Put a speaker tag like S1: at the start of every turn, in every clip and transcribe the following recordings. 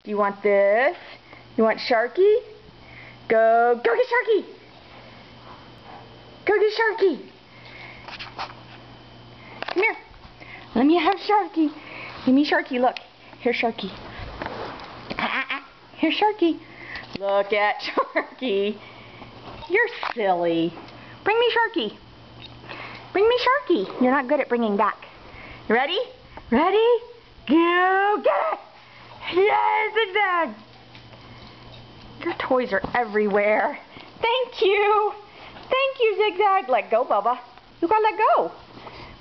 S1: Do you want this? You want Sharky? Go get Sharky! Go get Sharky! Come here. Let me have Sharky. Give me Sharky, look. Here's Sharky. Here's Sharky. Look at Sharky. You're silly. Bring me Sharky. Bring me Sharky. You're not good at bringing back. You ready? Ready? Go get it! Yes, Zigzag! Your toys are everywhere. Thank you. Thank you, Zigzag. Let go, Bubba. You gotta let go.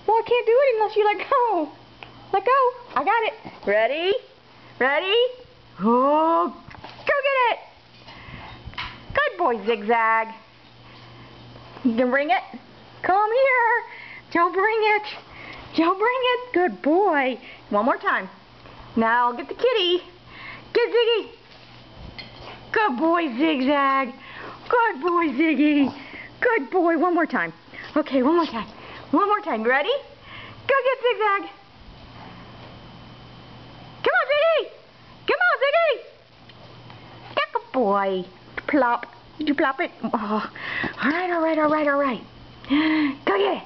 S1: Well, I can't do it unless you let go. Let go. I got it. Ready? Ready? Oh, go get it. Good boy, Zigzag. You can bring it? Come here. Joe, bring it. Joe, bring it. Good boy. One more time. Now get the kitty. Get Ziggy. Good boy, Zigzag. Good boy, Ziggy. Good boy. One more time. Okay, one more time. One more time. You ready? Go get Zigzag. Come on, Ziggy. Come on, Ziggy. Good boy. Plop. Did you plop it? Oh. All right, all right, all right, all right. Go get it.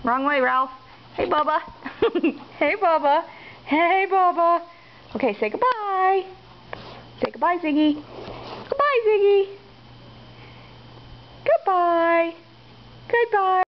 S1: Wrong way, Ralph. Hey, Bubba. Hey, Bubba. Hey, Bubba. Okay, say goodbye. Say goodbye, Ziggy. Goodbye, Ziggy. Goodbye. Goodbye.